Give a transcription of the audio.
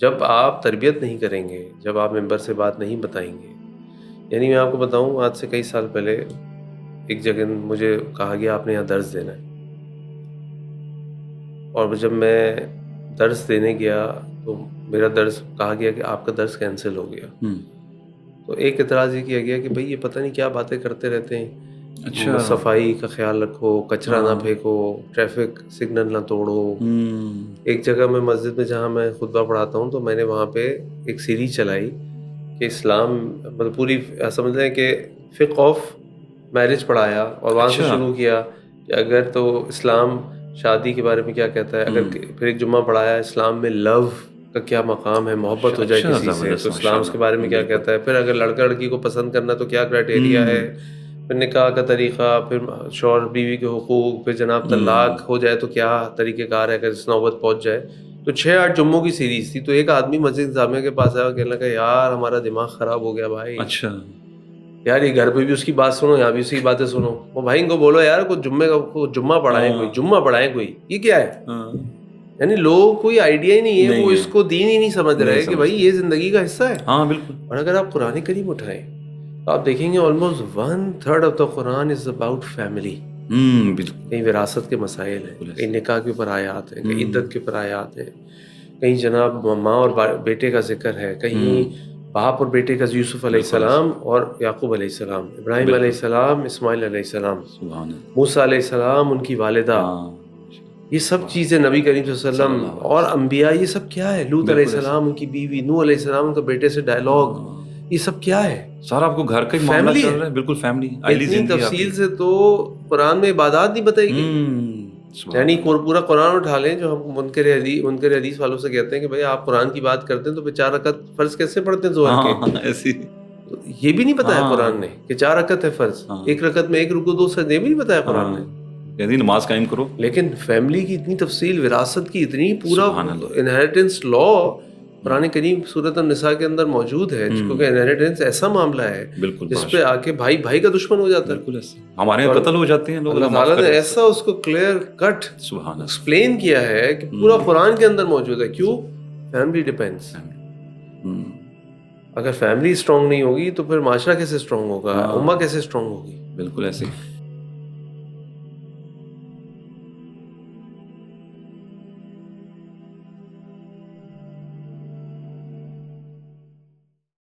جب آپ تربیت نہیں کریں گے، جب آپ ممبر سے بات نہیں بتائیں گے، یعنی میں آپ کو بتاؤں آج سے کئی سال پہلے ایک جگہ مجھے کہا گیا آپ نے یہاں درس دینا ہے، اور جب میں درس دینے گیا تو میرا درس کہا گیا کہ آپ کا درس کینسل ہو گیا۔ تو ایک اعتراض یہ کیا گیا کہ بھئی یہ پتہ نہیں کیا باتیں کرتے رہتے ہیں، اچھا صفائی کا خیال رکھو، کچرا نہ ہاں پھینکو، ٹریفک سگنل نہ توڑو۔ ہم، ایک جگہ میں مسجد میں جہاں میں خطبہ پڑھاتا ہوں تو میں نے وہاں پہ ایک سیریز چلائی کہ اسلام مطلب پوری سمجھ لیں کہ فقہ آف میرج پڑھایا، اور وہاں سے اچھا شروع کیا کہ اگر تو اسلام شادی کے بارے میں کیا کہتا ہے، اگر پھر ایک جمعہ پڑھایا اسلام میں لو کا کیا مقام ہے، محبت ہو جائے اچھا کسی سے زبردست تو ماشاء اسلام اس کے بارے میں اللہ کیا بالکل کہتا ہے، پھر اگر لڑکا لڑکی کو پسند کرنا تو کیا کرائٹیریا ہے، پھر نکاح کا طریقہ، پھر شوہر بیوی کے حقوق، پھر جناب طلاق ہو جائے تو کیا طریقہ کار ہے اگر اس نوبت پہنچ جائے۔ تو 6-8 جمعوں کی سیریز تھی۔ تو ایک آدمی مسجد انتظامیہ کے پاس آیا اور کہنے لگا یار ہمارا دماغ خراب ہو گیا بھائی، اچھا یار یہ گھر پہ بھی اس کی بات سنو، یہاں بھی اس کی باتیں سنو۔ وہ بھائی ان کو بولو یار کوئی جمعہ پڑھائیں، کوئی جمعہ پڑھائیں، کوئی یہ کیا ہے؟ ہاں یعنی لوگوں کو کوئی آئیڈیا ہی نہیں ہے، وہ نہیں اس کو دین ہی نہیں سمجھ نہیں رہے کہ بھائی سمجھتے یہ زندگی کا حصہ ہے۔ ہاں بالکل اور اگر آپ قرآن کریم اٹھائیں تو آپ دیکھیں گے almost 1/3 of the Quran is about family. بالکل کہیں وراثت کے مسائل ہیں، بالکل کہیں ایسے نکاح کے اوپر آیات ہیں، کہیں عدت کے اوپر آیات ہیں، کہیں جناب ماں اور بیٹے کا ذکر ہے، کہیں باپ اور بیٹے کا یوسف علیہ بالکل ایسے السلام اور یعقوب علیہ السلام، ابراہیم علیہ بالکل السلام، اسماعیل علیہ السلام، سبحان اللہ موسیٰ علیہ السلام، ان کی والدہ، ہاں یہ سب چیزیں نبی کریم صلی اللہ صلی علیہ اللہ وسلم علیہ اور وسلم انبیاء، یہ سب کیا ہے، لوط علیہ بالکل ایسے السلام ان کی بیوی، نوح علیہ السلام ان کے بیٹے سے ڈائلاگ، یہ سب کیا ہے؟ سارا آپ کو گھر کا ہی معاملہ فیملی چل ہے۔ رہا ہے بالکل فیملی آئلی اتنی زندگی آپ کی تفصیل سے تو قرآن میں عبادات نہیں بتائی گئی۔ سبحان یعنی اللہ پورا قرآن اٹھا لیں، جو ہم منکر حدیث والوں سے کہتے ہیں کہ بھئی آپ قرآن کی بات کرتے ہیں تو پھر 4 رکعت فرض کیسے پڑھتے ہیں ظہر کے؟ ہاں ایسی تو یہ بھی نہیں بتایا ہاں قرآن نے کہ 4 رکعت ہے فرض، ہاں 1 رکعت میں 1 رکوع 2 سجدے، یہ بھی نہیں بتایا قرآن ہاں نے۔ یعنی نماز قائم کرو لیکن فیملی کی اتنی تفصیل، وراثت کی اتنی، پورا سبحان اللہ انہیریٹنس لا قرآن کریم سورۃ النساء کے اندر موجود ہے، کیونکہ انہیریٹنس ایسا معاملہ ہے بالکل جس باش پہ آ کے بھائی بھائی کا دشمن ہو جاتا ہے، بالکل ایسے ہمارے یہاں اور قتل ہو جاتے ہیں لوگ، اللہ معاف تعالیٰ نے کرے ایسا اس کو کلیئر کٹ سبحان اللہ ایکسپلین کیا ہے کہ پورا قرآن کے اندر موجود ہے۔ کیوں؟ Family depends. اگر فیملی اسٹرانگ نہیں ہوگی تو پھر معاشرہ کیسے اسٹرانگ ہوگا، امہ کیسے اسٹرانگ ہوگی؟ بالکل ایسے